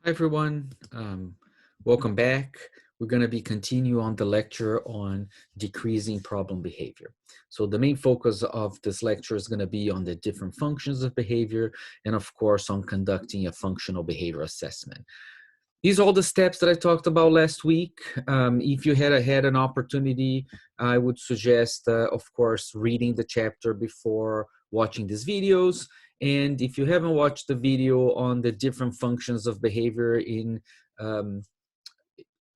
Hi everyone, welcome back. We're going to be continue on the lecture on decreasing problem behavior. So the main focus of this lecture is going to be on the different functions of behavior and of course on conducting a functional behavior assessment. These are all the steps that I talked about last week. If you had an opportunity, I would suggest, of course, reading the chapter before watching these videos. And if you haven't watched the video on the different functions of behavior um,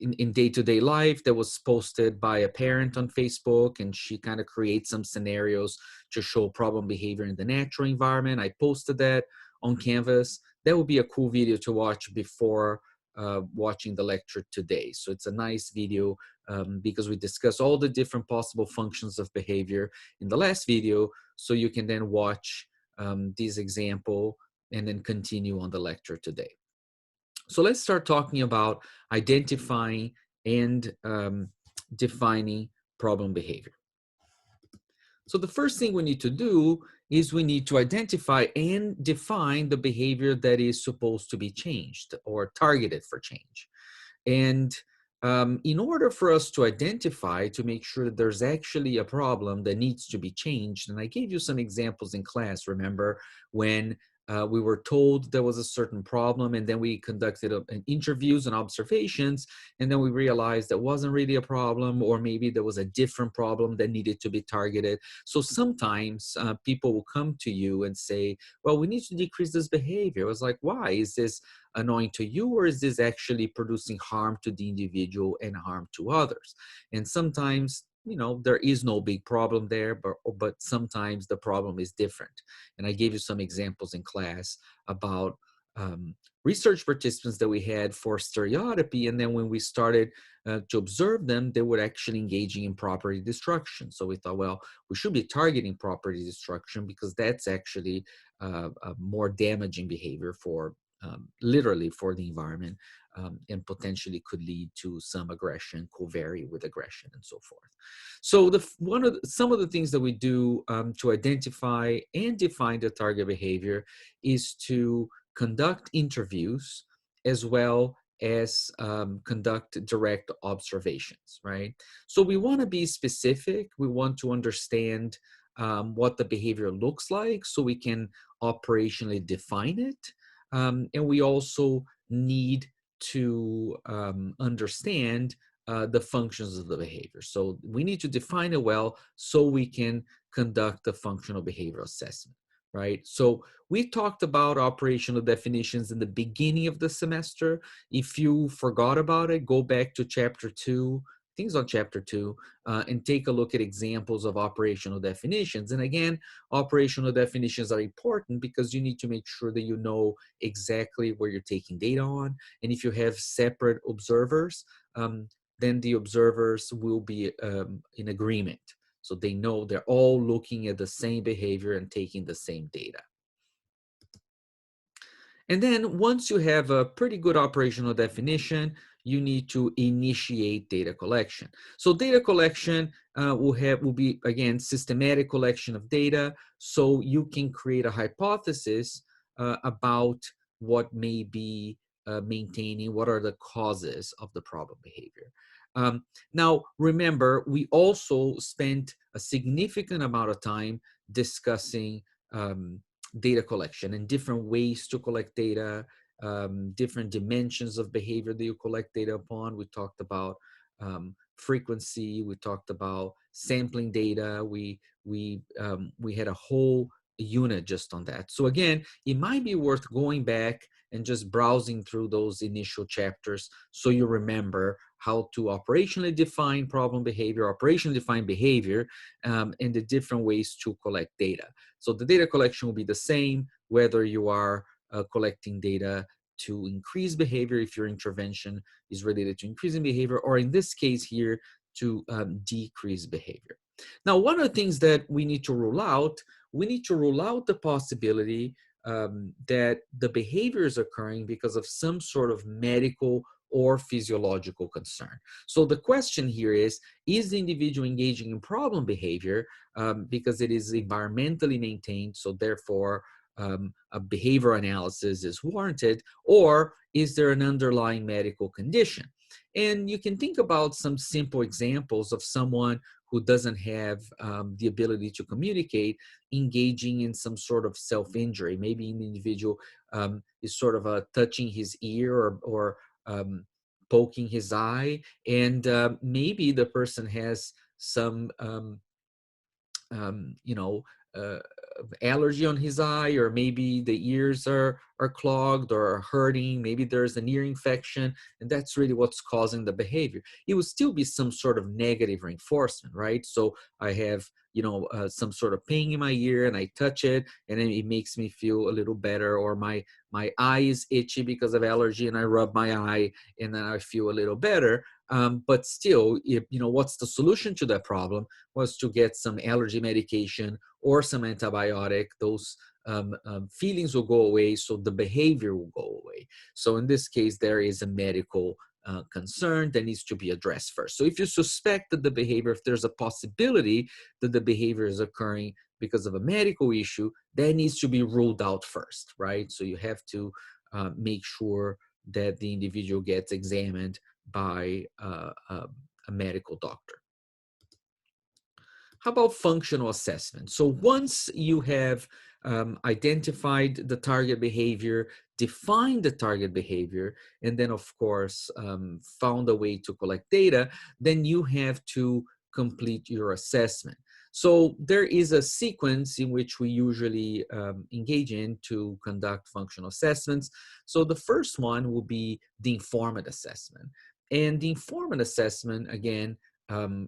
in day-to-day life that was posted by a parent on Facebook, and she kind of creates some scenarios to show problem behavior in the natural environment. I posted that on Canvas. That would be a cool video to watch before watching the lecture today. So it's a nice video because we discuss all the different possible functions of behavior in the last video, so you can then watch this example and then continue on the lecture today. So let's start talking about identifying and defining problem behavior. So the first thing we need to do is we need to identify and define the behavior that is supposed to be changed or targeted for change. And in order for us to identify, to make sure that there's actually a problem that needs to be changed, and I gave you some examples in class, remember, when we were told there was a certain problem, and then we conducted interviews and observations, and then we realized that wasn't really a problem, or maybe there was a different problem that needed to be targeted. So sometimes people will come to you and say, well, we need to decrease this behavior. I was like, why? Is this annoying to you, or is this actually producing harm to the individual and harm to others? And sometimes, you know, there is no big problem there, but sometimes the problem is different. And I gave you some examples in class about research participants that we had for stereotypy, and then when we started to observe them, they were actually engaging in property destruction. So we thought, well, we should be targeting property destruction because that's actually a more damaging behavior for literally for the environment, and potentially could lead to some aggression, co-vary with aggression, and so forth. So some of the things that we do to identify and define the target behavior is to conduct interviews as well as conduct direct observations, right? So we want to be specific. We want to understand what the behavior looks like so we can operationally define it. And we also need to understand the functions of the behavior. So we need to define it well so we can conduct a functional behavior assessment, right? So we talked about operational definitions in the beginning of the semester. If you forgot about it, go back to chapter 2, things on chapter 2, and take a look at examples of operational definitions. And again, operational definitions are important because you need to make sure that you know exactly where you're taking data on. And if you have separate observers, then the observers will be in agreement. So they know they're all looking at the same behavior and taking the same data. And then once you have a pretty good operational definition, you need to initiate data collection. So data collection will be, again, systematic collection of data, so you can create a hypothesis about what may be maintaining, what are the causes of the problem behavior. Now, remember, we also spent a significant amount of time discussing data collection and different ways to collect data, different dimensions of behavior that you collect data upon. We talked about frequency. We talked about sampling data. We had a whole unit just on that. So again, it might be worth going back and just browsing through those initial chapters so you remember how to operationally define problem behavior, operationally define behavior, and the different ways to collect data. So the data collection will be the same whether you are collecting data to increase behavior, if your intervention is related to increasing behavior, or in this case here, to decrease behavior. Now, one of the things that we need to rule out the possibility that the behavior is occurring because of some sort of medical or physiological concern. So the question here is the individual engaging in problem behavior because it is environmentally maintained, so therefore a behavioral analysis is warranted, or is there an underlying medical condition? And you can think about some simple examples of someone who doesn't have the ability to communicate, engaging in some sort of self-injury. Maybe an individual is sort of touching his ear, or poking his eye, and maybe the person has some you know, uh, allergy on his eye, or maybe the ears are clogged or are hurting. Maybe there's an ear infection, and that's really what's causing the behavior. It would still be some sort of negative reinforcement, right? So I have, some sort of pain in my ear, and I touch it, and then it makes me feel a little better. Or my eye is itchy because of allergy, and I rub my eye, and then I feel a little better. But still, what's the solution to that problem? Was to get some allergy medication or some antibiotic. Those feelings will go away, so the behavior will go away. So in this case, there is a medical concern that needs to be addressed first. So if you suspect that the behavior, if there's a possibility that the behavior is occurring because of a medical issue, that needs to be ruled out first, right? So you have to make sure that the individual gets examined by a medical doctor. How about functional assessment? So once you have identified the target behavior, defined the target behavior, and then of course found a way to collect data, then you have to complete your assessment. So there is a sequence in which we usually engage in to conduct functional assessments. So the first one will be the informant assessment. And the informant assessment, again,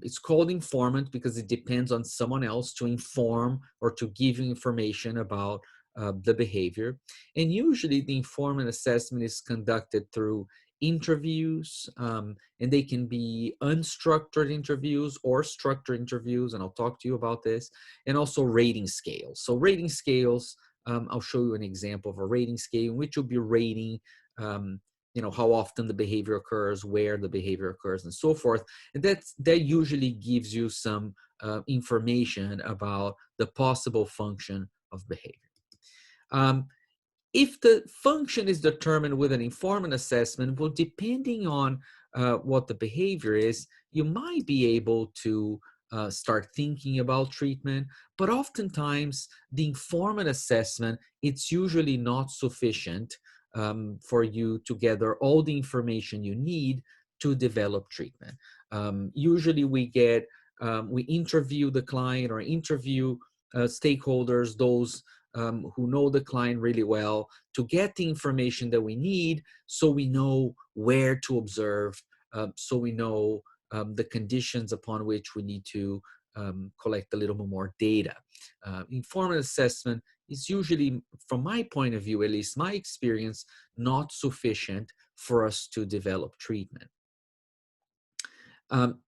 it's called informant because it depends on someone else to inform or to give you information about the behavior. And usually the informant assessment is conducted through interviews, and they can be unstructured interviews or structured interviews, and I'll talk to you about this, and also rating scales. So rating scales, I'll show you an example of a rating scale in which you'll be rating how often the behavior occurs, where the behavior occurs, and so forth. And that usually gives you some information about the possible function of behavior. If the function is determined with an informant assessment, well, depending on what the behavior is, you might be able to start thinking about treatment, but oftentimes the informant assessment, it's usually not sufficient for you to gather all the information you need to develop treatment. Usually we interview the client or interview stakeholders, those who know the client really well, to get the information that we need, so we know where to observe, so we know the conditions upon which we need to collect a little bit more data. Informant assessment is usually, from my point of view, at least my experience, not sufficient for us to develop treatment.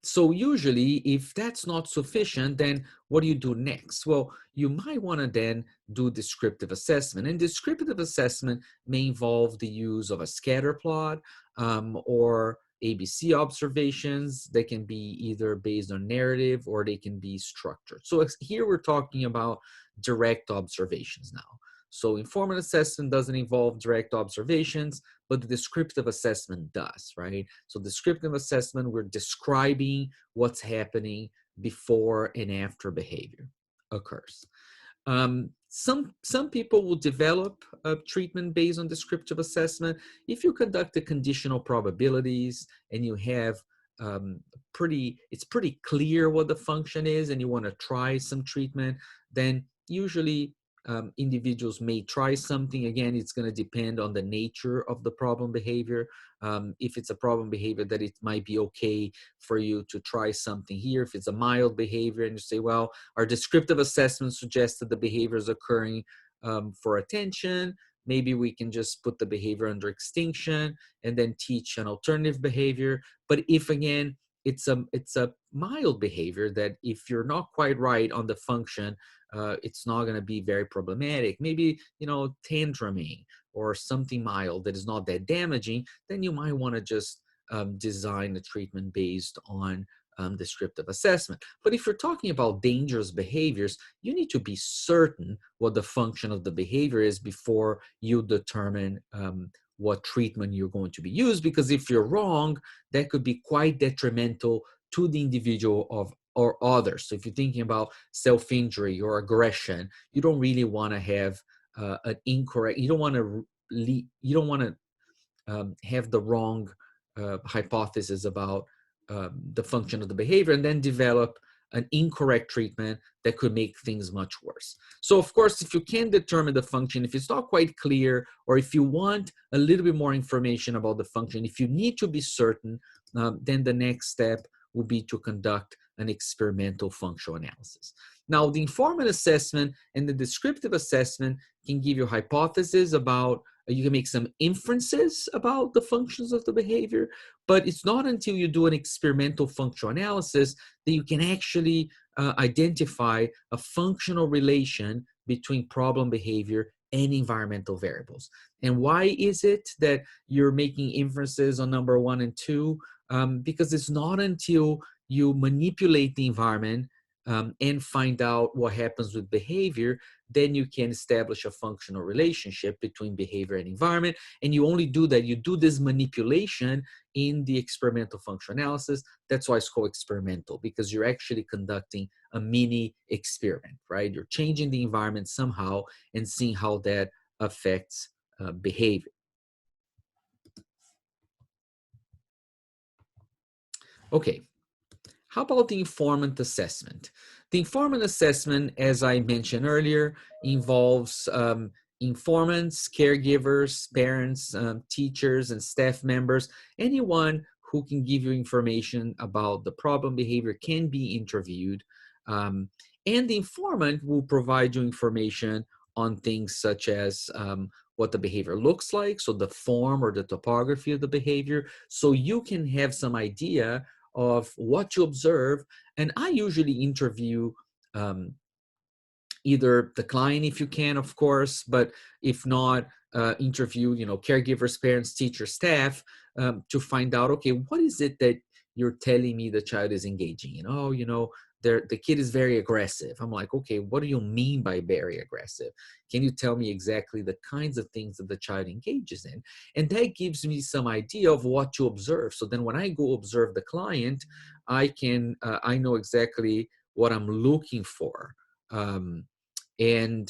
So usually, if that's not sufficient, then what do you do next? Well, you might want to then do descriptive assessment. And descriptive assessment may involve the use of a scatter plot or ABC observations. They can be either based on narrative or they can be structured. So here we're talking about direct observations now. So informant assessment doesn't involve direct observations, but the descriptive assessment does, right? So descriptive assessment, we're describing what's happening before and after behavior occurs. Some people will develop a treatment based on descriptive assessment. If you conduct the conditional probabilities and you have it's pretty clear what the function is and you want to try some treatment, then usually individuals may try something. Again, it's going to depend on the nature of the problem behavior. If it's a problem behavior, that it might be okay for you to try something here. If it's a mild behavior and you say, well, our descriptive assessment suggests that the behavior is occurring for attention, maybe we can just put the behavior under extinction and then teach an alternative behavior. But if, again, it's a mild behavior that if you're not quite right on the function, it's not going to be very problematic. Maybe, tantruming or something mild that is not that damaging, then you might want to just design the treatment based on descriptive assessment. But if you're talking about dangerous behaviors, you need to be certain what the function of the behavior is before you determine what treatment you're going to be used, because if you're wrong, that could be quite detrimental to the individual or others. So if you're thinking about self-injury or aggression, you don't really want to have an incorrect, you don't want to have the wrong hypothesis about the function of the behavior and then develop an incorrect treatment that could make things much worse. So of course, if you can determine the function, if it's not quite clear, or if you want a little bit more information about the function, if you need to be certain, then the next step would be to conduct an experimental functional analysis. Now, the informant assessment and the descriptive assessment can give you hypotheses about, you can make some inferences about the functions of the behavior, but it's not until you do an experimental functional analysis that you can actually identify a functional relation between problem behavior and environmental variables. And why is it that you're making inferences on number 1 and 2? Because it's not until you manipulate the environment and find out what happens with behavior, then you can establish a functional relationship between behavior and environment. And you only do that, you do this manipulation in the experimental functional analysis. That's why it's called experimental, because you're actually conducting a mini experiment, right? You're changing the environment somehow and seeing how that affects behavior. Okay. How about the informant assessment? The informant assessment, as I mentioned earlier, involves informants, caregivers, parents, teachers, and staff members. Anyone who can give you information about the problem behavior can be interviewed. And the informant will provide you information on things such as what the behavior looks like, so the form or the topography of the behavior, so you can have some idea of what you observe. And I usually interview either the client if you can, of course, but if not, interview, caregivers, parents, teachers, staff, to find out, okay, what is it that you're telling me the child is engaging in? Oh, the kid is very aggressive. I'm like, okay, what do you mean by very aggressive? Can you tell me exactly the kinds of things that the child engages in? And that gives me some idea of what to observe. So then when I go observe the client, I know exactly what I'm looking for. And then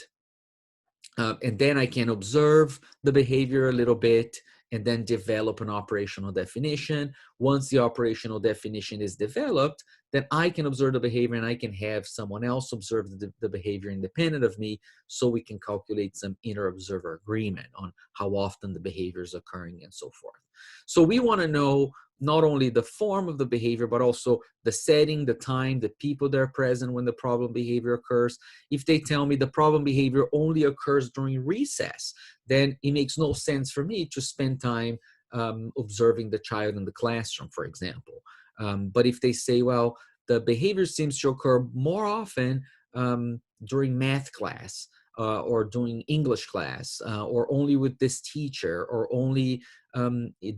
I can observe the behavior a little bit and then develop an operational definition. Once the operational definition is developed, then I can observe the behavior and I can have someone else observe the behavior independent of me, so we can calculate some inter-observer agreement on how often the behavior is occurring and so forth. So we want to know not only the form of the behavior, but also the setting, the time, the people that are present when the problem behavior occurs. If they tell me the problem behavior only occurs during recess, then it makes no sense for me to spend time observing the child in the classroom, for example. But if they say, well, the behavior seems to occur more often during math class, or during English class, or only with this teacher, or only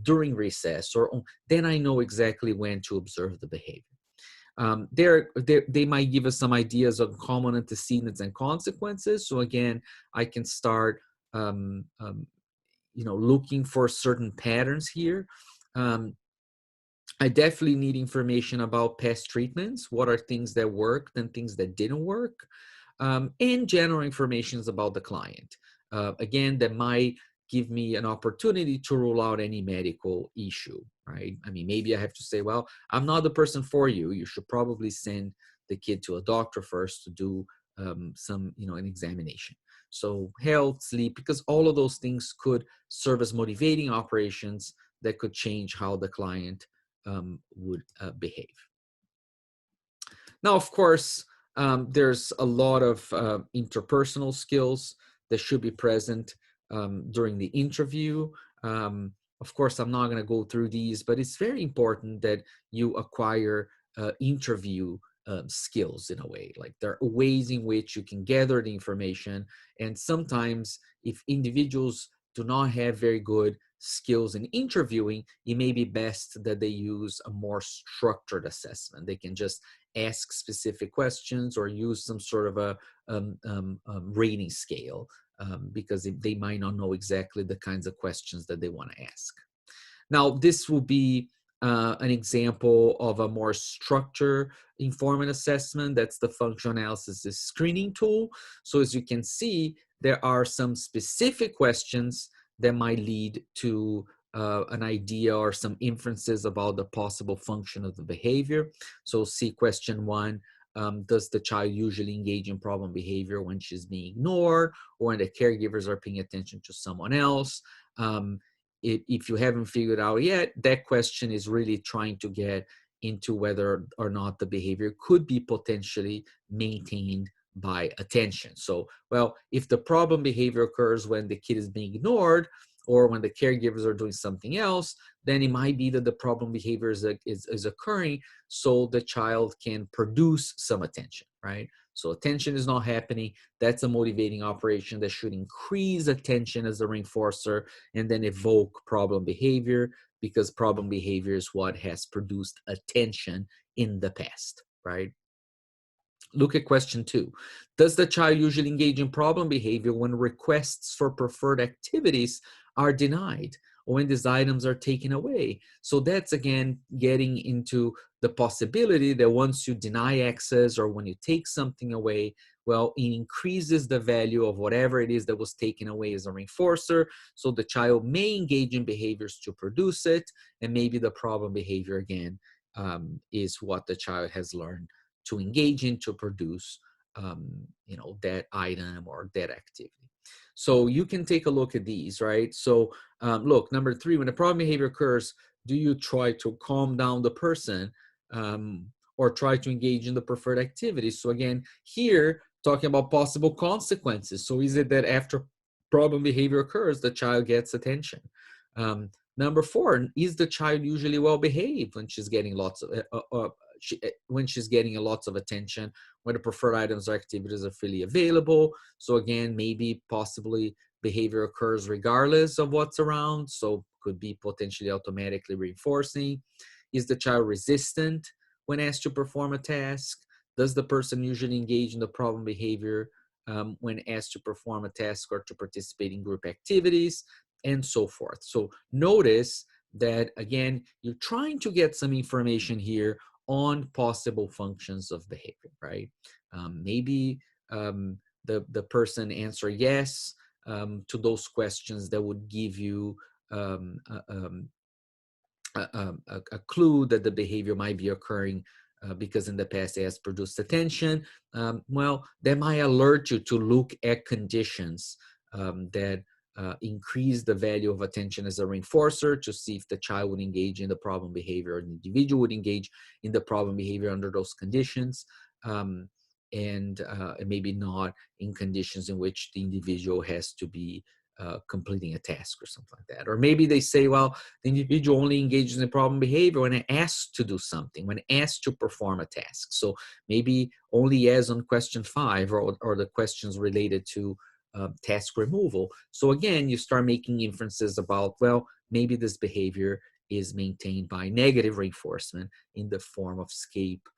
during recess, then I know exactly when to observe the behavior. They might give us some ideas of common antecedents and consequences. So again, I can start looking for certain patterns here. I definitely need information about past treatments. What are things that worked and things that didn't work? And general information about the client. Again, that might give me an opportunity to rule out any medical issue, right? I mean, maybe I have to say, well, I'm not the person for you. You should probably send the kid to a doctor first to do an examination. So health, sleep, because all of those things could serve as motivating operations that could change how the client would behave. Now, of course, there's a lot of interpersonal skills that should be present during the interview. Of course, I'm not going to go through these, but it's very important that you acquire interview skills in a way. Like, there are ways in which you can gather the information. And sometimes if individuals do not have very good skills in interviewing, it may be best that they use a more structured assessment. They can just ask specific questions or use some sort of a rating scale, because they might not know exactly the kinds of questions that they want to ask. Now, this will be an example of a more structured informant assessment. That's the functional analysis screening tool. So as you can see, there are some specific questions that might lead to an idea or some inferences about the possible function of the behavior. So see question 1, does the child usually engage in problem behavior when she's being ignored or when the caregivers are paying attention to someone else? If you haven't figured out yet, that question is really trying to get into whether or not the behavior could be potentially maintained by attention. So, well, if the problem behavior occurs when the kid is being ignored or when the caregivers are doing something else, then it might be that the problem behavior is occurring so the child can produce some attention, right? So attention is not happening. That's a motivating operation that should increase attention as a reinforcer and then evoke problem behavior, because problem behavior is what has produced attention in the past, right? Look at question 2. Does the child usually engage in problem behavior when requests for preferred activities are denied or when these items are taken away? So that's, again, getting into the possibility that once you deny access or when you take something away, well, it increases the value of whatever it is that was taken away as a reinforcer. So the child may engage in behaviors to produce it, and maybe the problem behavior, again, is what the child has learned to engage in to produce that item or that activity. So you can take a look at these, right? So look, number 3, when a problem behavior occurs, do you try to calm down the person or try to engage in the preferred activity? So again, here, talking about possible consequences. So is it that after problem behavior occurs, the child gets attention? Number 4, is the child usually well behaved when she's getting lots of when she's getting lots of attention, when the preferred items or activities are freely available? So again, maybe possibly behavior occurs regardless of what's around, so could be potentially automatically reinforcing. Is the child resistant when asked to perform a task? Does the person usually engage in the problem behavior when asked to perform a task or to participate in group activities, and so forth? So notice that, again, you're trying to get some information here on possible functions of behavior, right? Maybe the person answer yes to those questions that would give you a clue that the behavior might be occurring because in the past it has produced attention. Well, that might alert you to look at conditions that increase the value of attention as a reinforcer to see if the child would engage in the problem behavior or the individual would engage in the problem behavior under those conditions. And maybe not in conditions in which the individual has to be completing a task or something like that. Or maybe they say, well, the individual only engages in problem behavior when asked to do something, when asked to perform a task. So maybe only as on question 5 or the questions related to task removal. So again, you start making inferences about, well, maybe this behavior is maintained by negative reinforcement in the form of escape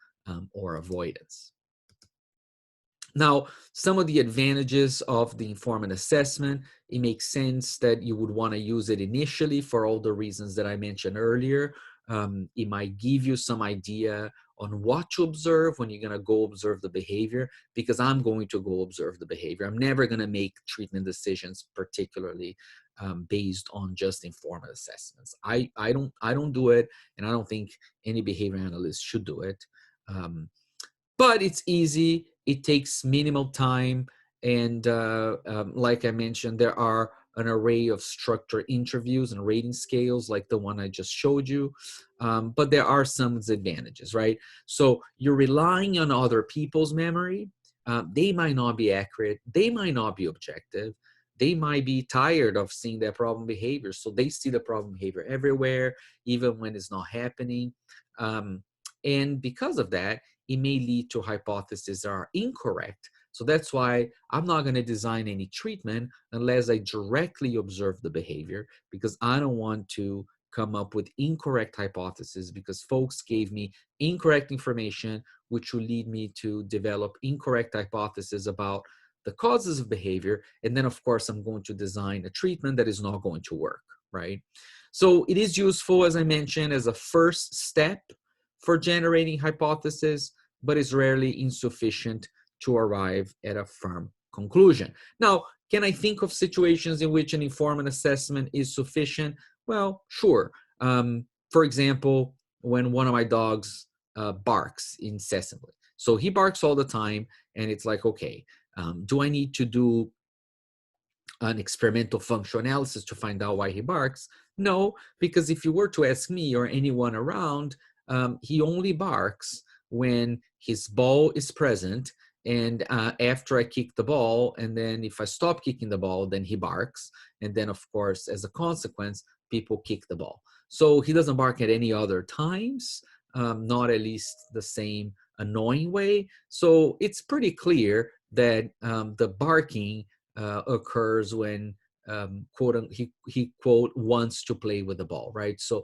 or avoidance. Now, some of the advantages of the informant assessment, it makes sense that you would want to use it initially for all the reasons that I mentioned earlier. It might give you some idea on what to observe when you're going to go observe the behavior, because I'm going to go observe the behavior. I'm never going to make treatment decisions particularly based on just informant assessments. I don't do it, and I don't think any behavior analyst should do it. But it's easy. It takes minimal time. And like I mentioned, there are an array of structured interviews and rating scales like the one I just showed you. But there are some disadvantages, right? So you're relying on other people's memory. They might not be accurate. They might not be objective. They might be tired of seeing their problem behavior. So they see the problem behavior everywhere, even when it's not happening. And because of that, it may lead to hypotheses that are incorrect. So that's why I'm not going to design any treatment unless I directly observe the behavior, because I don't want to come up with incorrect hypotheses because folks gave me incorrect information, which will lead me to develop incorrect hypotheses about the causes of behavior. And then, of course, I'm going to design a treatment that is not going to work, right? So it is useful, as I mentioned, as a first step for generating hypotheses, but is rarely insufficient to arrive at a firm conclusion. Now, can I think of situations in which an informant assessment is sufficient? Well, sure. For example, when one of my dogs barks incessantly. So he barks all the time, and it's like, okay, do I need to do an experimental functional analysis to find out why he barks? No, because if you were to ask me or anyone around, he only barks when his ball is present. And after I kick the ball, and then if I stop kicking the ball, then he barks. And then, of course, as a consequence, people kick the ball. So he doesn't bark at any other times, not at least the same annoying way. So it's pretty clear that the barking occurs when he quote wants to play with the ball, right? So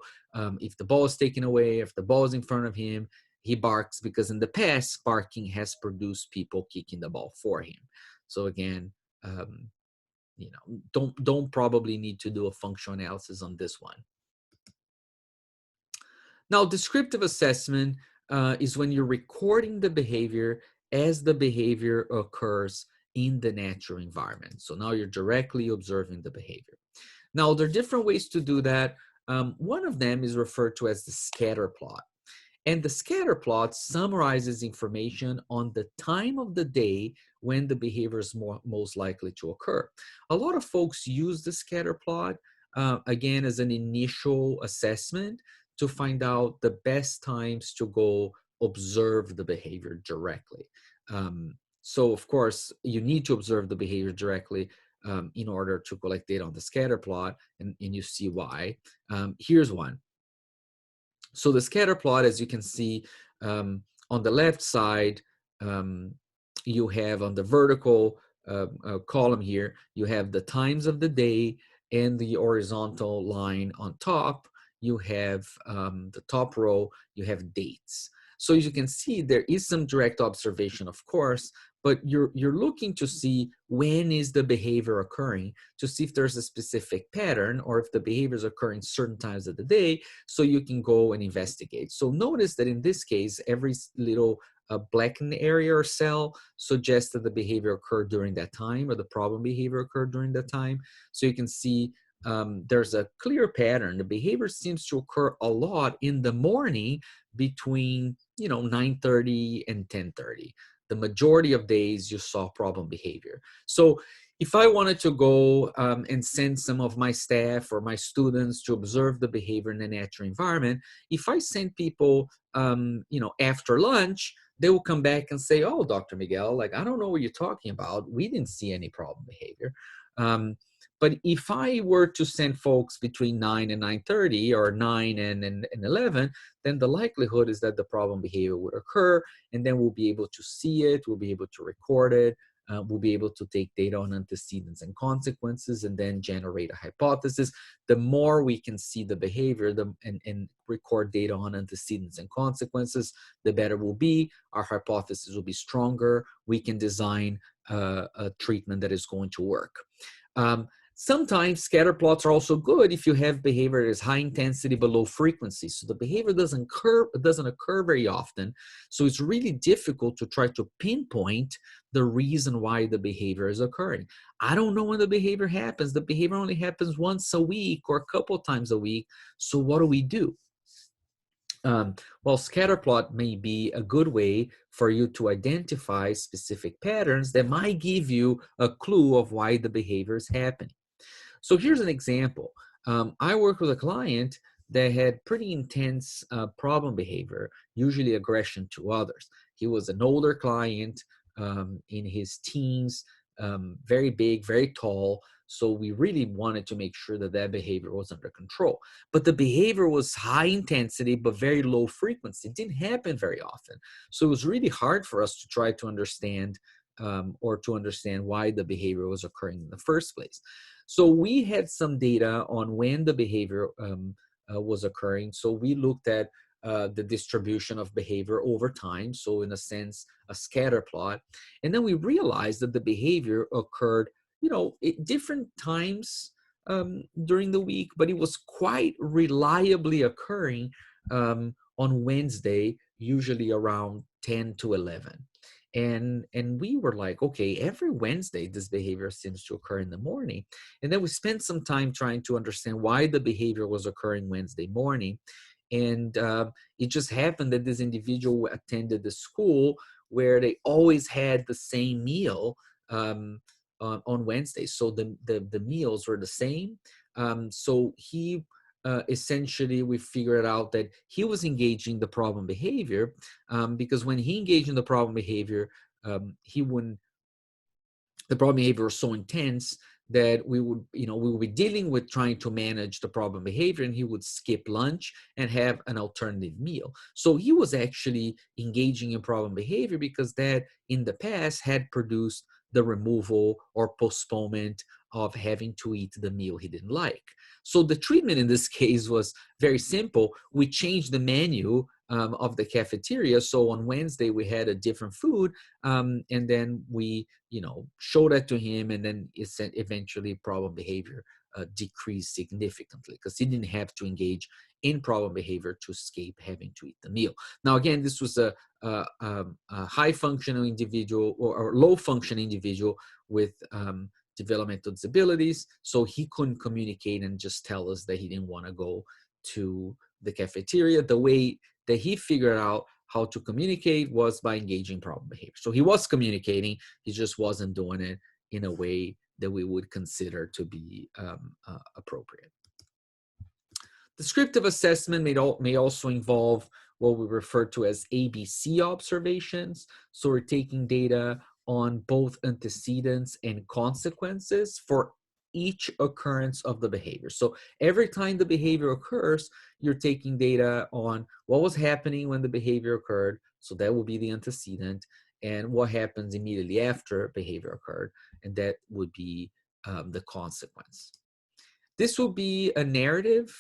if the ball is taken away, if the ball is in front of him, he barks because in the past barking has produced people kicking the ball for him. So again, don't probably need to do a functional analysis on this one. Now, descriptive assessment is when you're recording the behavior as the behavior occurs in the natural environment. So now you're directly observing the behavior. Now, there are different ways to do that. One of them is referred to as the scatter plot. And the scatter plot summarizes information on the time of the day when the behavior is most likely to occur. A lot of folks use the scatter plot, again, as an initial assessment to find out the best times to go observe the behavior directly. So, of course, you need to observe the behavior directly in order to collect data on the scatter plot, and you see why. Here's one. So the scatter plot, as you can see on the left side, you have on the vertical column here, you have the times of the day, and the horizontal line on top, you have the top row, you have dates. So as you can see, there is some direct observation, of course, but you're looking to see when is the behavior occurring, to see if there's a specific pattern or if the behavior is occurring certain times of the day, so you can go and investigate. So notice that in this case, every little blackened area or cell suggests that the behavior occurred during that time, or the problem behavior occurred during that time. So you can see there's a clear pattern. The behavior seems to occur a lot in the morning between 9:30 and 10:30. The majority of days you saw problem behavior. So if I wanted to go and send some of my staff or my students to observe the behavior in the natural environment, if I send people, after lunch, they will come back and say, "Oh, Dr. Miguel, like, I don't know what you're talking about. We didn't see any problem behavior." But if I were to send folks between 9 and 9:30 or 9 and 11, then the likelihood is that the problem behavior would occur, and then we'll be able to see it, we'll be able to record it, we'll be able to take data on antecedents and consequences and then generate a hypothesis. The more we can see the behavior and record data on antecedents and consequences, the better we'll be. Our hypothesis will be stronger. We can design a treatment that is going to work. Sometimes scatter plots are also good if you have behavior that is high intensity but low frequency. So the behavior doesn't occur very often. So it's really difficult to try to pinpoint the reason why the behavior is occurring. I don't know when the behavior happens. The behavior only happens once a week or a couple times a week. So what do we do? Well, scatterplot may be a good way for you to identify specific patterns that might give you a clue of why the behavior is happening. So here's an example. I worked with a client that had pretty intense problem behavior, usually aggression to others. He was an older client in his teens, very big, very tall. So we really wanted to make sure that that behavior was under control. But the behavior was high intensity, but very low frequency. It didn't happen very often. So it was really hard for us to try to understand or to understand why the behavior was occurring in the first place. So we had some data on when the behavior was occurring. So we looked at the distribution of behavior over time. So in a sense, a scatter plot. And then we realized that the behavior occurred, at different times during the week, but it was quite reliably occurring on Wednesday, usually around 10 to 11. And we were like, okay, every Wednesday this behavior seems to occur in the morning. And then we spent some time trying to understand why the behavior was occurring Wednesday morning. And it just happened that this individual attended the school where they always had the same meal on Wednesday. So the meals were the same. So he essentially, we figured out that he was engaging the problem behavior because when he engaged in the problem behavior, he wouldn't the problem behavior was so intense that we would be dealing with trying to manage the problem behavior, and he would skip lunch and have an alternative meal. So he was actually engaging in problem behavior because that in the past had produced the removal or postponement of having to eat the meal he didn't like. So the treatment in this case was very simple. We changed the menu of the cafeteria. So on Wednesday we had a different food, and then we show that to him, and then eventually problem behavior decreased significantly because he didn't have to engage in problem behavior to escape having to eat the meal. Now, again, this was a high functional individual or low functioning individual with developmental disabilities, so he couldn't communicate and just tell us that he didn't want to go to the cafeteria. The way that he figured out how to communicate was by engaging problem behavior. So he was communicating, he just wasn't doing it in a way that we would consider to be appropriate. Descriptive assessment may also involve what we refer to as ABC observations. So we're taking data on both antecedents and consequences for each occurrence of the behavior. So every time the behavior occurs, you're taking data on what was happening when the behavior occurred. So that will be the antecedent, and what happens immediately after behavior occurred, and that would be the consequence. This will be a narrative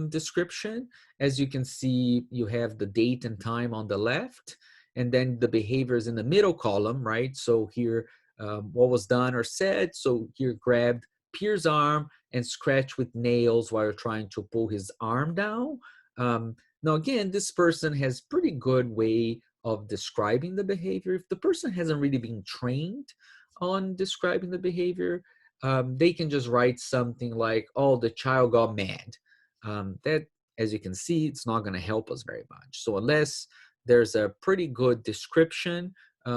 description. As you can see, you have the date and time on the left, and then the behaviors in the middle column, right? So here, what was done or said. So here, grabbed Pierre's arm and scratched with nails while trying to pull his arm down. Now, again, this person has pretty good way of describing the behavior. If the person hasn't really been trained on describing the behavior, they can just write something like, oh, the child got mad. That, as you can see, it's not going to help us very much. So unless there's a pretty good description,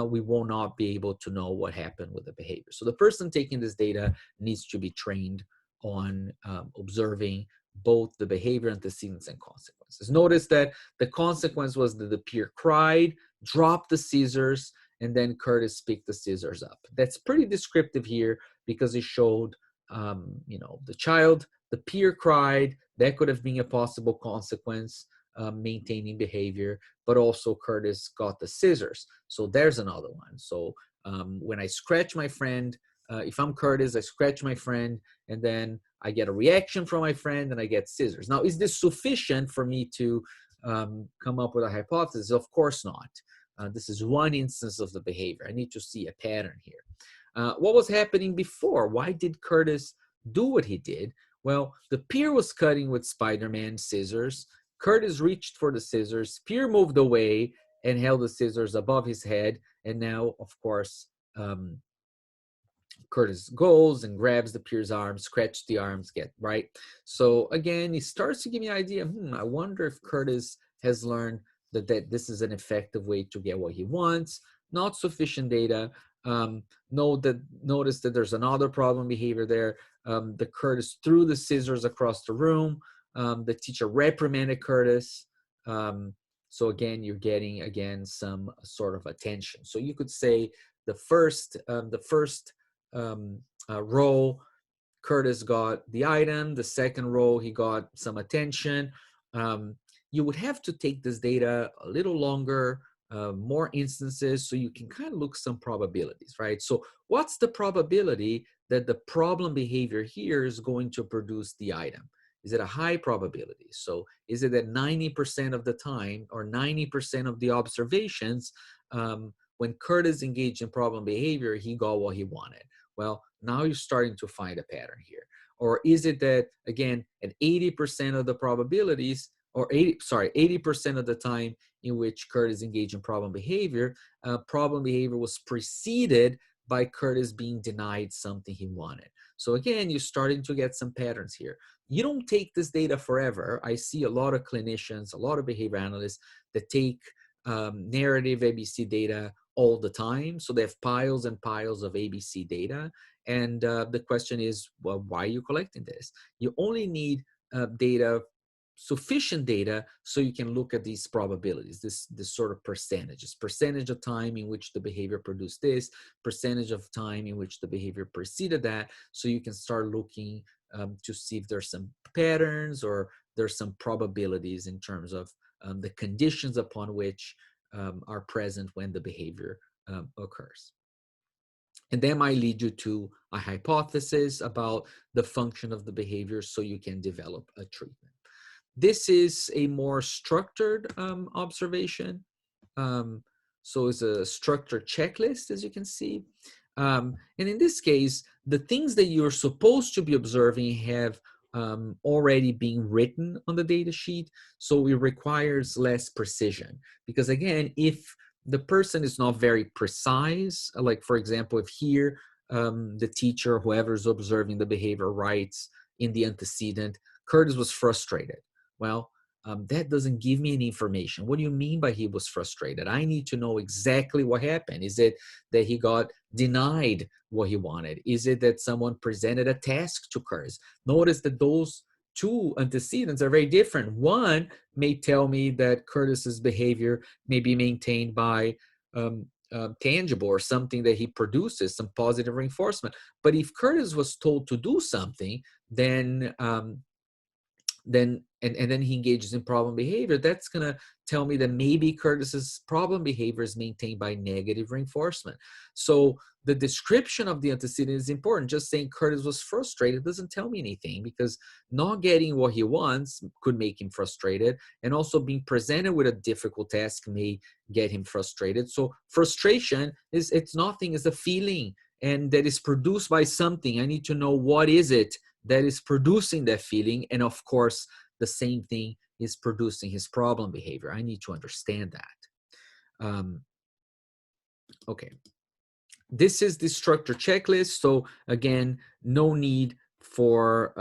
we will not be able to know what happened with the behavior. So the person taking this data needs to be trained on observing both the behavior, antecedents, and consequences. Notice that the consequence was that the peer cried, dropped the scissors, and then Curtis picked the scissors up. That's pretty descriptive here because it showed, the child, the peer cried. That could have been a possible consequence, maintaining behavior, but also Curtis got the scissors. So there's another one. So when I scratch my friend, if I'm Curtis, I scratch my friend, and then I get a reaction from my friend, and I get scissors. Now, is this sufficient for me to come up with a hypothesis? Of course not. This is one instance of the behavior. I need to see a pattern here. What was happening before? Why did Curtis do what he did? Well, the peer was cutting with Spider-Man scissors. Curtis reached for the scissors. Pierre moved away and held the scissors above his head. And now, of course, Curtis goes and grabs the Pierre's arm, scratches the arms, right? So again, he starts to give me an idea. I wonder if Curtis has learned that this is an effective way to get what he wants. Not sufficient data. Notice that there's another problem behavior there. The Curtis threw the scissors across the room. The teacher reprimanded Curtis. So again, you're getting some sort of attention. So you could say the first row, Curtis got the item. The second row, he got some attention. You would have to take this data a little longer more instances, so you can kind of look some probabilities, right? So what's the probability that the problem behavior here is going to produce the item? Is it a high probability? So is it that 90% of the time or 90% of the observations, when Curtis engaged in problem behavior, he got what he wanted? Well, now you're starting to find a pattern here. Or is it that, again, at 80% of the probabilities, or 80% of the time in which Curtis engaged in problem behavior was preceded by Curtis being denied something he wanted. So again, you're starting to get some patterns here. You don't take this data forever. I see a lot of clinicians, a lot of behavior analysts that take narrative ABC data all the time. So they have piles and piles of ABC data. And the question is, well, why are you collecting this? You only need sufficient data so you can look at these probabilities, this sort of percentage of time in which the behavior produced this, percentage of time in which the behavior preceded that, so you can start looking to see if there's some patterns or there's some probabilities in terms of the conditions upon which are present when the behavior occurs. And that might lead you to a hypothesis about the function of the behavior so you can develop a treatment. This is a more structured observation. So it's a structured checklist, as you can see. And in this case, the things that you're supposed to be observing have already been written on the data sheet. So it requires less precision. Because again, if the person is not very precise, like for example, if here the teacher, whoever's observing the behavior, writes in the antecedent, Curtis was frustrated. Well, that doesn't give me any information. What do you mean by he was frustrated? I need to know exactly what happened. Is it that he got denied what he wanted? Is it that someone presented a task to Curtis? Notice that those two antecedents are very different. One may tell me that Curtis's behavior may be maintained by tangible or something that he produces, some positive reinforcement. But if Curtis was told to do something, then then he engages in problem behavior, that's going to tell me that maybe Curtis's problem behavior is maintained by negative reinforcement. So the description of the antecedent is important. Just saying Curtis was frustrated doesn't tell me anything, because not getting what he wants could make him frustrated, and also being presented with a difficult task may get him frustrated. So frustration it's nothing, it's a feeling, and that is produced by something. I need to know what is it that is producing that feeling. And of course, the same thing is producing his problem behavior. I need to understand that. Okay. This is the structure checklist. So again, no need for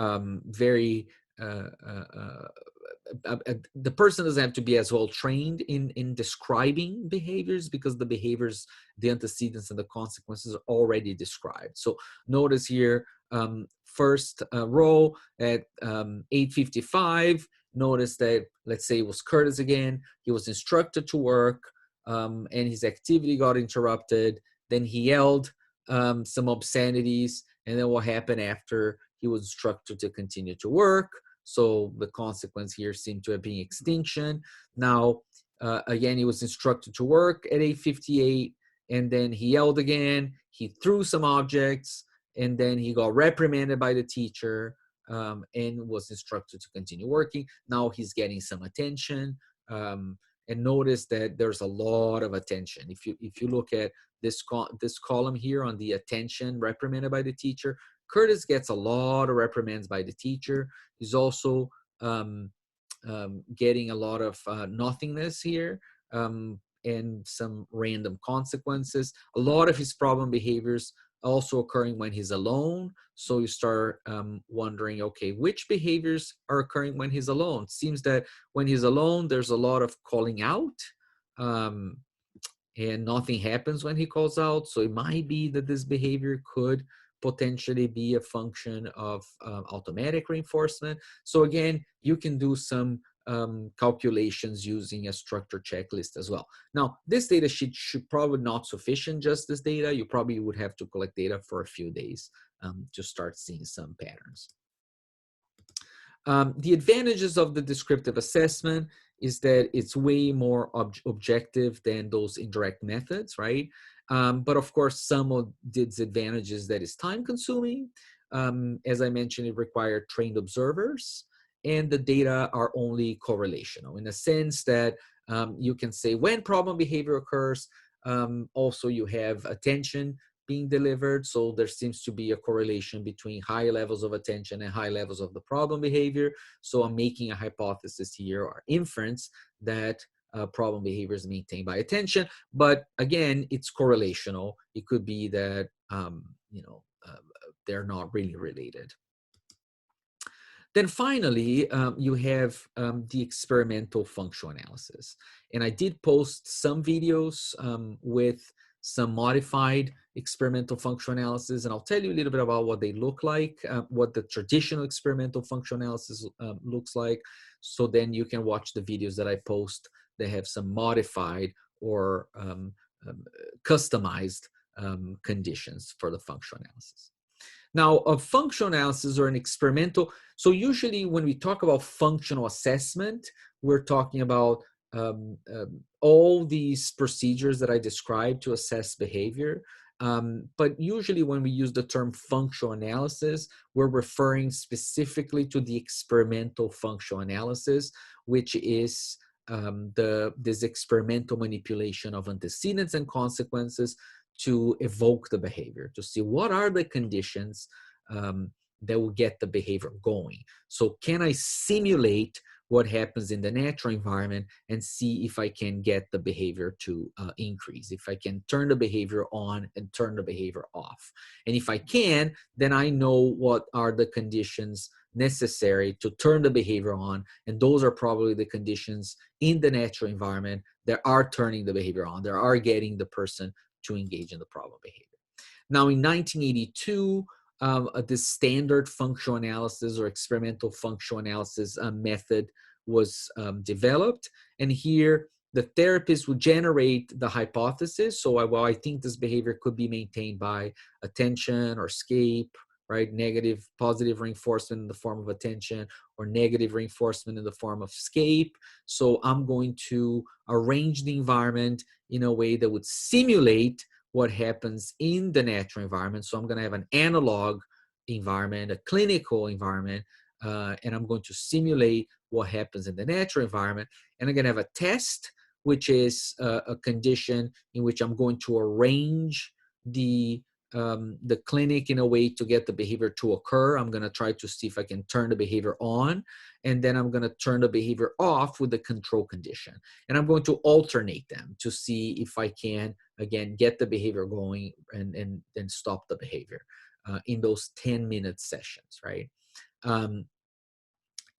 the person doesn't have to be as well trained in describing behaviors, because the behaviors, the antecedents and the consequences are already described. So notice here, first row at 8:55, notice that, let's say it was Curtis again, he was instructed to work and his activity got interrupted. Then he yelled some obscenities, and then what happened after he was instructed to continue to work? So the consequence here seemed to have been extinction. Now, again, he was instructed to work at 8:58, and then he yelled again. He threw some objects, and then he got reprimanded by the teacher and was instructed to continue working. Now he's getting some attention. And notice that there's a lot of attention. If you look at this column here on the attention reprimanded by the teacher, Curtis gets a lot of reprimands by the teacher. He's also getting a lot of nothingness here and some random consequences. A lot of his problem behaviors also occurring when he's alone. So you start wondering, okay, which behaviors are occurring when he's alone? It seems that when he's alone, there's a lot of calling out. And nothing happens when he calls out. So it might be that this behavior could potentially be a function of automatic reinforcement. So again, you can do some calculations using a structured checklist as well. Now, this data sheet should probably not sufficient, just this data. You probably would have to collect data for a few days to start seeing some patterns. The advantages of the descriptive assessment is that it's way more objective than those indirect methods, right? But of course, some of the disadvantages that is time consuming. As I mentioned, it required trained observers, and the data are only correlational in the sense that you can say when problem behavior occurs. Also, you have attention being delivered. So there seems to be a correlation between high levels of attention and high levels of the problem behavior. So I'm making a hypothesis here or inference that problem behavior is maintained by attention. But again, it's correlational. It could be that, they're not really related. Then finally, you have the experimental functional analysis. And I did post some videos with some modified experimental functional analysis, and I'll tell you a little bit about what they look like, what the traditional experimental functional analysis looks like. So then you can watch the videos that I post that have some modified or customized conditions for the functional analysis. Now, a functional analysis or an experimental, so usually when we talk about functional assessment, we're talking about all these procedures that I described to assess behavior. But usually when we use the term functional analysis, we're referring specifically to the experimental functional analysis, which is this experimental manipulation of antecedents and consequences to evoke the behavior, to see what are the conditions that will get the behavior going. So can I simulate what happens in the natural environment and see if I can get the behavior to increase, if I can turn the behavior on and turn the behavior off. And if I can, then I know what are the conditions necessary to turn the behavior on. And those are probably the conditions in the natural environment that are turning the behavior on, that are getting the person to engage in the problem behavior. Now, in 1982, the standard functional analysis or experimental functional analysis method was developed. And here, the therapist would generate the hypothesis. So, well, I think this behavior could be maintained by attention or escape, right? Negative, positive reinforcement in the form of attention or negative reinforcement in the form of escape. So I'm going to arrange the environment in a way that would simulate what happens in the natural environment. So I'm going to have an analog environment, a clinical environment, and I'm going to simulate what happens in the natural environment. And I'm going to have a test, which is a condition in which I'm going to arrange the clinic in a way to get the behavior to occur. I'm going to try to see if I can turn the behavior on, and then I'm going to turn the behavior off with the control condition. And I'm going to alternate them to see if I can, again, get the behavior going and then stop the behavior in those 10-minute sessions, right?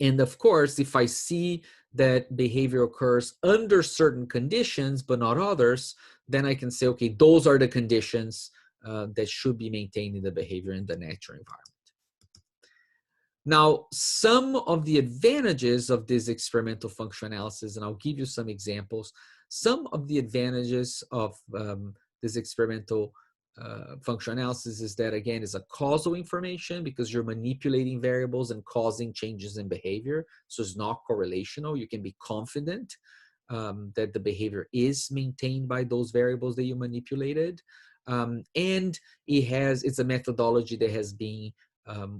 And of course, if I see that behavior occurs under certain conditions, but not others, then I can say, okay, those are the conditions that should be maintained in the behavior in the natural environment. Now, some of the advantages of this experimental functional analysis, and I'll give you some examples, some of the advantages of this experimental functional analysis is that, again, is a causal information because you're manipulating variables and causing changes in behavior. So it's not correlational. You can be confident that the behavior is maintained by those variables that you manipulated. And it's a methodology that has been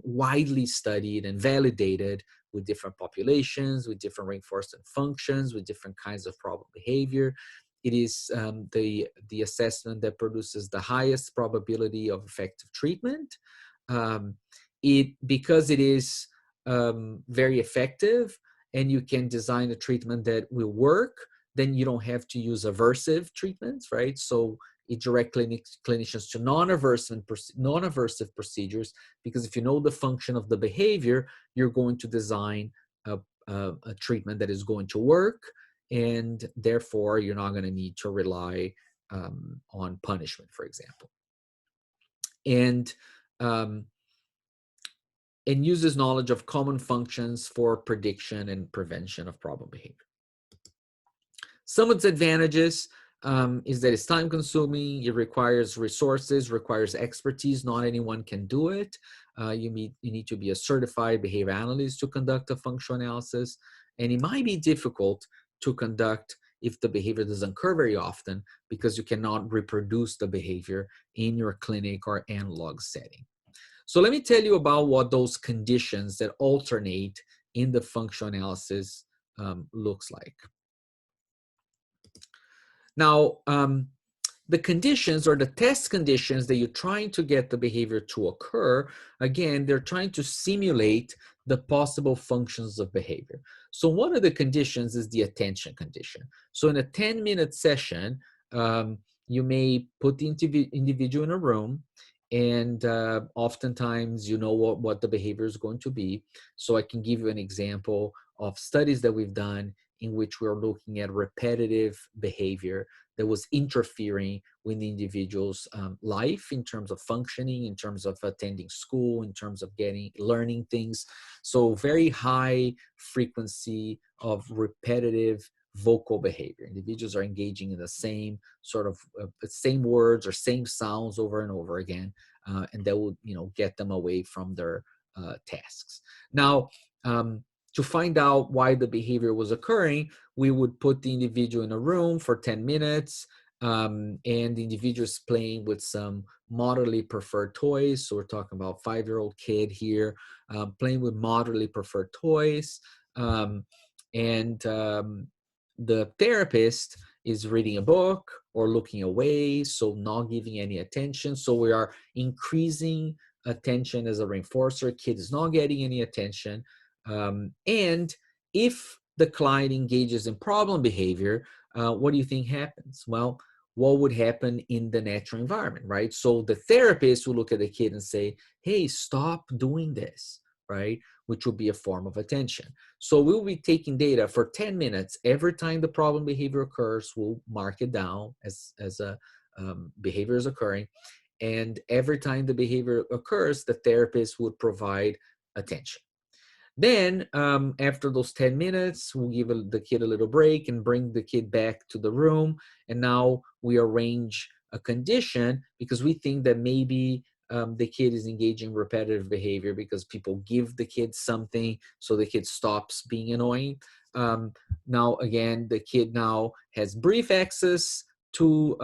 widely studied and validated with different populations, with different reinforcement functions, with different kinds of problem behavior. It is the assessment that produces the highest probability of effective treatment. Because it is very effective and you can design a treatment that will work, then you don't have to use aversive treatments, right? So it directs clinicians to non-aversive procedures, because if you know the function of the behavior, you're going to design a treatment that is going to work, and therefore you're not going to need to rely on punishment, for example. And uses knowledge of common functions for prediction and prevention of problem behavior. Some of its advantages, is that it's time consuming, it requires resources, requires expertise. Not anyone can do it. You need to be a certified behavior analyst to conduct a functional analysis. And it might be difficult to conduct if the behavior doesn't occur very often, because you cannot reproduce the behavior in your clinic or analog setting. So let me tell you about what those conditions that alternate in the functional analysis looks like. Now, the conditions or the test conditions that you're trying to get the behavior to occur, again, they're trying to simulate the possible functions of behavior. So one of the conditions is the attention condition. So in a 10-minute session, you may put the individual in a room, and oftentimes you know what the behavior is going to be. So I can give you an example of studies that we've done in which we're looking at repetitive behavior that was interfering with the individual's life in terms of functioning, in terms of attending school, in terms of learning things. So very high frequency of repetitive vocal behavior. Individuals are engaging in the same sort of same words or same sounds over and over again, and that would get them away from their tasks. Now, to find out why the behavior was occurring, we would put the individual in a room for 10 minutes, and the individual is playing with some moderately preferred toys. So we're talking about 5-year-old kid here, playing with moderately preferred toys. The therapist is reading a book or looking away, so not giving any attention. So we are increasing attention as a reinforcer. Kid is not getting any attention. And if the client engages in problem behavior, what do you think happens? Well, what would happen in the natural environment, right? So the therapist will look at the kid and say, hey, stop doing this, right? Which will be a form of attention. So we'll be taking data for 10 minutes. Every time the problem behavior occurs, we'll mark it down as a behavior is occurring. And every time the behavior occurs, the therapist would provide attention. Then after those 10 minutes, we'll give the kid a little break and bring the kid back to the room. And now we arrange a condition because we think that maybe the kid is engaging in repetitive behavior because people give the kid something so the kid stops being annoying. Now, again, the kid now has brief access to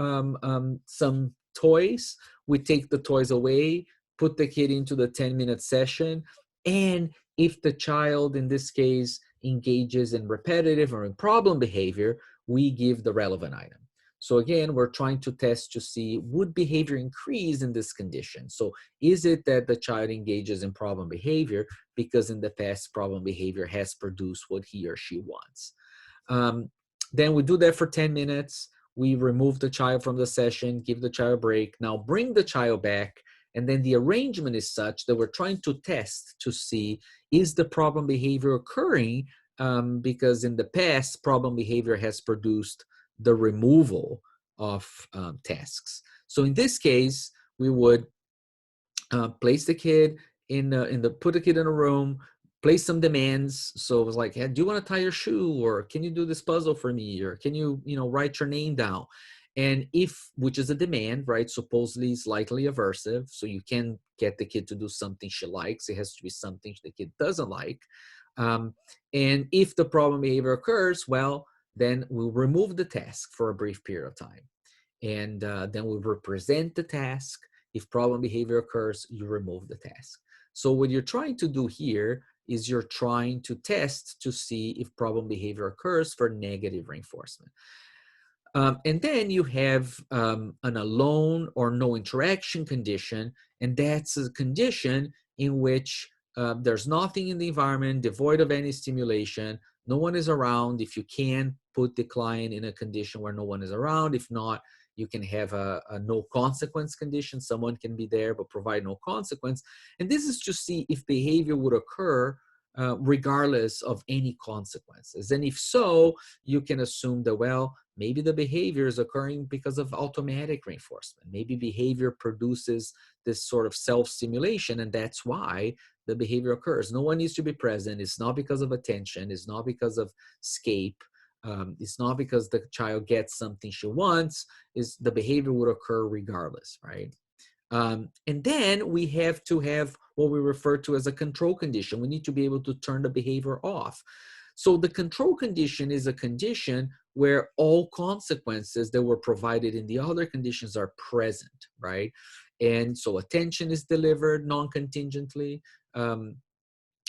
some toys. We take the toys away, put the kid into the 10-minute session, and if the child, in this case, engages in repetitive or in problem behavior, we give the relevant item. So again, we're trying to test to see, would behavior increase in this condition? So is it that the child engages in problem behavior because in the past problem behavior has produced what he or she wants? Then we do that for 10 minutes. We remove the child from the session, give the child a break. Now bring the child back. And then the arrangement is such that we're trying to test to see, is the problem behavior occurring because in the past, problem behavior has produced the removal of tasks. So in this case, we would place the kid put the kid in a room, place some demands. So it was like, hey, do you want to tie your shoe? Or can you do this puzzle for me? Or can you, write your name down? And which is a demand, right? Supposedly it's likely aversive. So you can get the kid to do something she likes. It has to be something the kid doesn't like. And if the problem behavior occurs, well, then we'll remove the task for a brief period of time. And then we'll represent the task. If problem behavior occurs, you remove the task. So what you're trying to do here is you're trying to test to see if problem behavior occurs for negative reinforcement. And then you have an alone or no interaction condition, and that's a condition in which there's nothing in the environment, devoid of any stimulation, no one is around. If you can, put the client in a condition where no one is around. If not, you can have a no consequence condition. Someone can be there but provide no consequence. And this is to see if behavior would occur regardless of any consequences. And if so, you can assume that, well, maybe the behavior is occurring because of automatic reinforcement. Maybe behavior produces this sort of self-stimulation, and that's why the behavior occurs. No one needs to be present. It's not because of attention. It's not because of escape. It's not because the child gets something she wants, is the behavior would occur regardless, right? And then we have to have what we refer to as a control condition. We need to be able to turn the behavior off. So the control condition is a condition where all consequences that were provided in the other conditions are present, right? And so attention is delivered non-contingently. And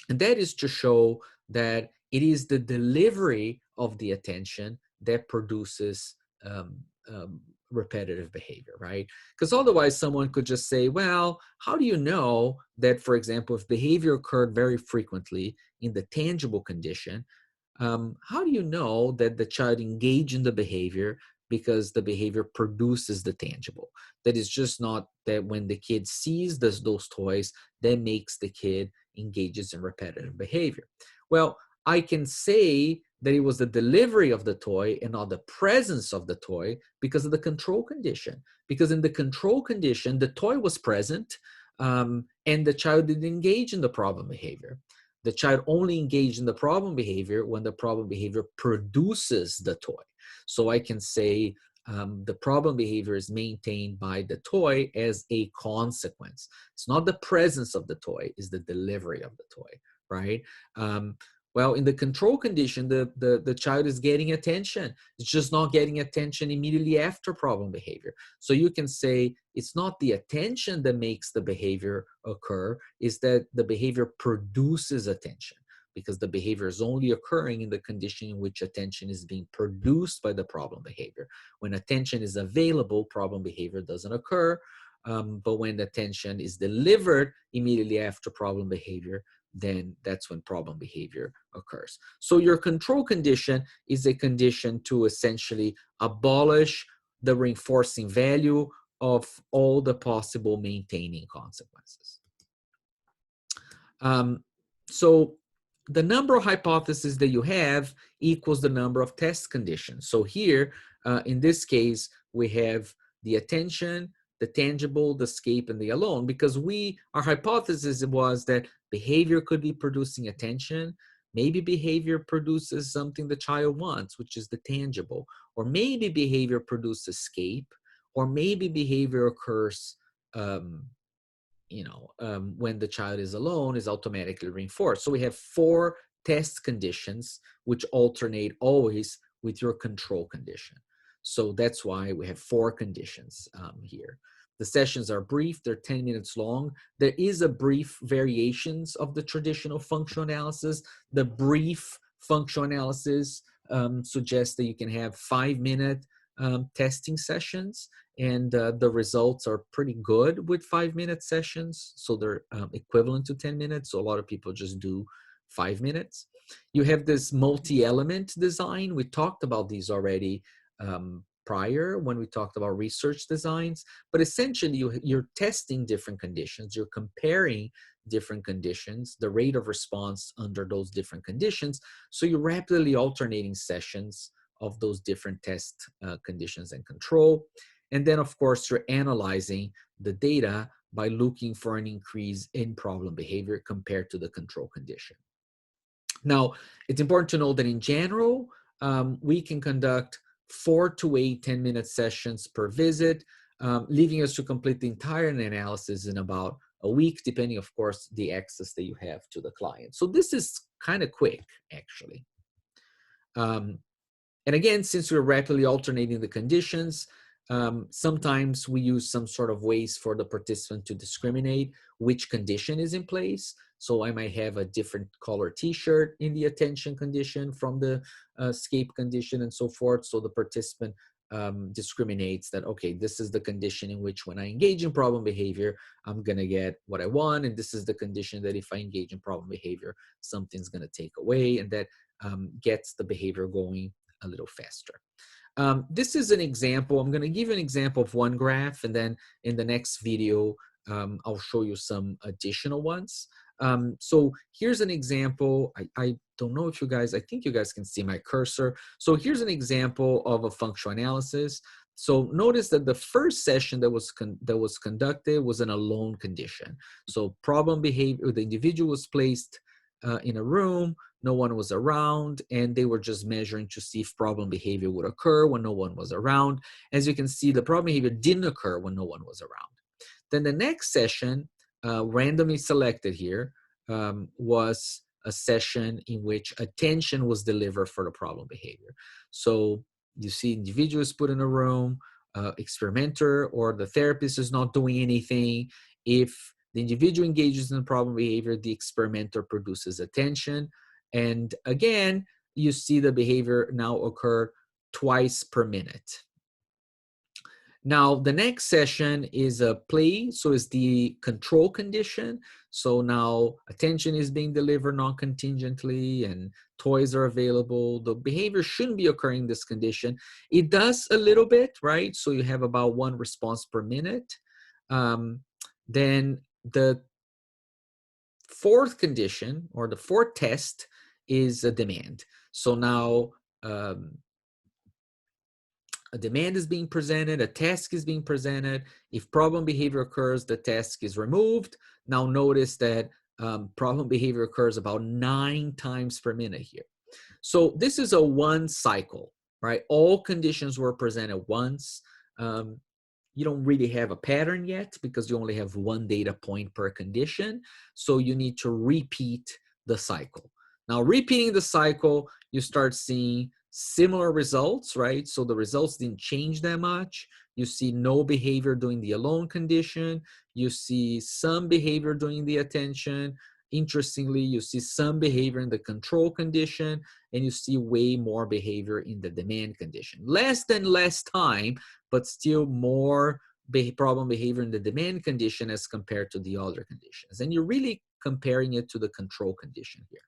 that is to show that it is the delivery of the attention that produces um, um, repetitive behavior, right? Because otherwise someone could just say, well, how do you know that, for example, if behavior occurred very frequently in the tangible condition, how do you know that the child engaged in the behavior because the behavior produces the tangible? That is just not that when the kid sees those toys, that makes the kid engages in repetitive behavior. Well, I can say that it was the delivery of the toy and not the presence of the toy because of the control condition. Because in the control condition, the toy was present and the child didn't engage in the problem behavior. The child only engaged in the problem behavior when the problem behavior produces the toy. So I can say the problem behavior is maintained by the toy as a consequence. It's not the presence of the toy, it's the delivery of the toy, right? Well, in the control condition, the child is getting attention. It's just not getting attention immediately after problem behavior. So you can say it's not the attention that makes the behavior occur, it's that the behavior produces attention, because the behavior is only occurring in the condition in which attention is being produced by the problem behavior. When attention is available, problem behavior doesn't occur. But when attention is delivered immediately after problem behavior, then that's when problem behavior occurs. So your control condition is a condition to essentially abolish the reinforcing value of all the possible maintaining consequences. So the number of hypotheses that you have equals the number of test conditions. So here, in this case, we have the attention, the tangible, the escape, and the alone, because our hypothesis was that behavior could be producing attention. Maybe behavior produces something the child wants, which is the tangible, or maybe behavior produces escape, or maybe behavior occurs when the child is alone, is automatically reinforced. So we have 4 test conditions which alternate always with your control condition. So that's why we have 4 conditions here. The sessions are brief, they're 10 minutes long. There is a brief variations of the traditional functional analysis. The brief functional analysis suggests that you can have 5-minute testing sessions, and the results are pretty good with 5-minute sessions. So they're equivalent to 10 minutes. So a lot of people just do 5 minutes. You have this multi-element design. We talked about these already prior when we talked about research designs, but essentially you're testing different conditions. You're comparing different conditions, the rate of response under those different conditions. So you're rapidly alternating sessions of those different test conditions and control. And then, of course, you're analyzing the data by looking for an increase in problem behavior compared to the control condition. Now, it's important to know that in general, we can conduct 4 to 8 10-minute sessions per visit, leaving us to complete the entire analysis in about a week, depending, of course, the access that you have to the client. So this is kind of quick, actually. And again, since we're rapidly alternating the conditions, sometimes we use some sort of ways for the participant to discriminate which condition is in place. So I might have a different color t-shirt in the attention condition from the escape condition and so forth. So the participant discriminates that, okay, this is the condition in which when I engage in problem behavior, I'm going to get what I want. And this is the condition that if I engage in problem behavior, something's going to take away, and that gets the behavior going a little faster. This is an example. I'm going to give an example of one graph, and then in the next video, I'll show you some additional ones. So here's an example. I don't know if you guys, I think you guys can see my cursor. So here's an example of a functional analysis. So notice that the first session that was conducted was an alone condition. So problem behavior, the individual was placed in a room no one was around, and they were just measuring to see if problem behavior would occur when no one was around. As you can see, the problem behavior didn't occur when no one was around. Then the next session, randomly selected here, was a session in which attention was delivered for the problem behavior. So you see individuals put in a room, experimenter or the therapist is not doing anything. If the individual engages in the problem behavior, the experimenter produces attention. And again, you see the behavior now occur twice per minute. Now, the next session is a play, so it's the control condition. So now attention is being delivered non-contingently and toys are available. The behavior shouldn't be occurring in this condition. It does a little bit, right? So you have about 1 response per minute. Then the fourth condition, or the fourth test, is a demand. So now a demand is being presented, a task is being presented. If problem behavior occurs, the task is removed. Now notice that problem behavior occurs about 9 times per minute here. So this is a one cycle, right? All conditions were presented once. You don't really have a pattern yet because you only have one data point per condition. So you need to repeat the cycle. Now, repeating the cycle, you start seeing similar results, right? So the results didn't change that much. You see no behavior during the alone condition. You see some behavior during the attention. Interestingly, you see some behavior in the control condition, and you see way more behavior in the demand condition. Less time, but still more problem behavior in the demand condition as compared to the other conditions. And you're really comparing it to the control condition here.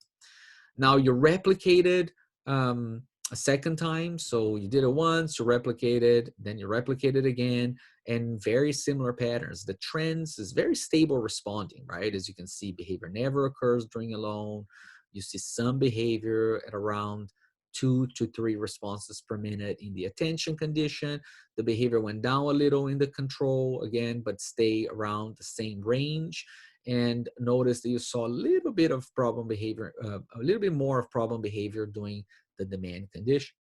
Now you replicated a second time. So you did it once, you replicated, then you replicated again, and very similar patterns. The trends is very stable responding, right? As you can see, behavior never occurs during alone. You see some behavior at around 2 to 3 responses per minute in the attention condition. The behavior went down a little in the control again, but stay around the same range. And notice that you saw a little bit of problem behavior, a little bit more of problem behavior during the demand condition.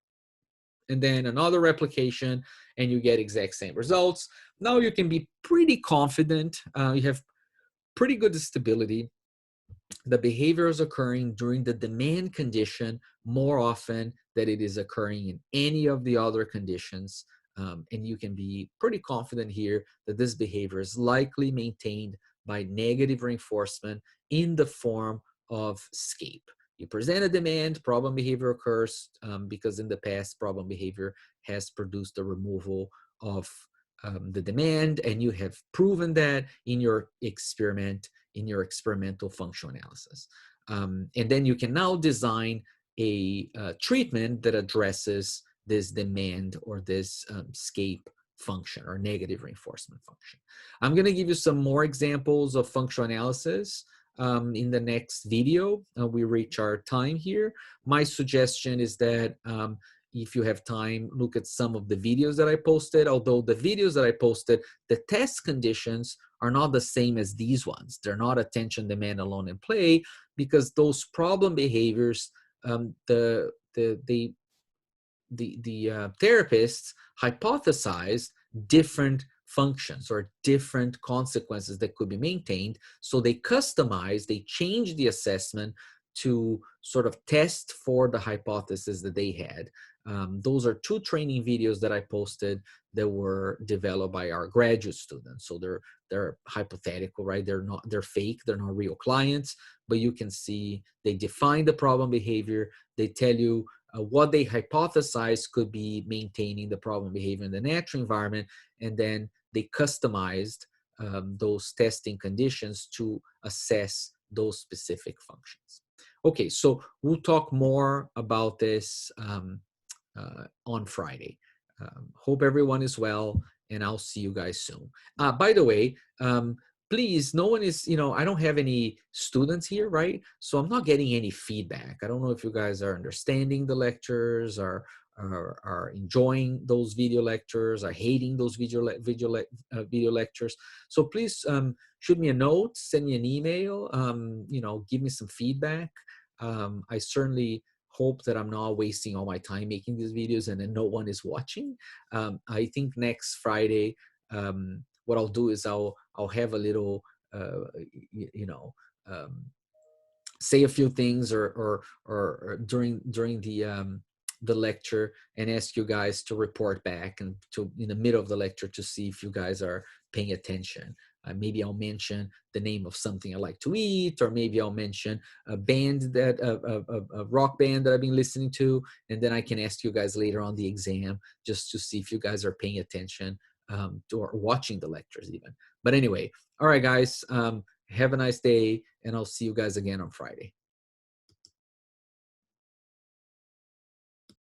And then another replication, and you get exact same results. Now you can be pretty confident. You have pretty good stability. The behavior is occurring during the demand condition more often than it is occurring in any of the other conditions. And you can be pretty confident here that this behavior is likely maintained by negative reinforcement in the form of escape. You present a demand, problem behavior occurs because in the past, problem behavior has produced the removal of the demand, and you have proven that in your experiment, in your experimental functional analysis. And then you can now design a treatment that addresses this demand or this escape function or negative reinforcement function. I'm going to give you some more examples of functional analysis in the next video. We reach our time here. My suggestion is that if you have time, look at some of the videos that I posted. Although the videos that I posted, the test conditions are not the same as these ones. They're not attention, demand, alone, and play, because those problem behaviors, the therapists hypothesized different functions or different consequences that could be maintained. So they customized, they changed the assessment to sort of test for the hypothesis that they had. Those are 2 training videos that I posted that were developed by our graduate students. So they're hypothetical, right? They're fake, they're not real clients, but you can see they define the problem behavior. They tell you what they hypothesize could be maintaining the problem behavior in the natural environment, and then they customized those testing conditions to assess those specific functions. Okay, so we'll talk more about this on Friday. Hope everyone is well, and I'll see you guys soon. By the way, please, no one is, I don't have any students here, right? So I'm not getting any feedback. I don't know if you guys are understanding the lectures, or are enjoying those video lectures, are hating those video lectures. So please shoot me a note, send me an email, give me some feedback. I certainly hope that I'm not wasting all my time making these videos and then no one is watching. I think next Friday, what I'll do is I'll have a little, you know, um, say a few things or during the lecture and ask you guys to report back and to in the middle of the lecture to see if you guys are paying attention. Maybe I'll mention the name of something I like to eat, or maybe I'll mention a band that a rock band that I've been listening to, and then I can ask you guys later on the exam just to see if you guys are paying attention or watching the lectures even. But anyway, all right, guys. Have a nice day, and I'll see you guys again on Friday.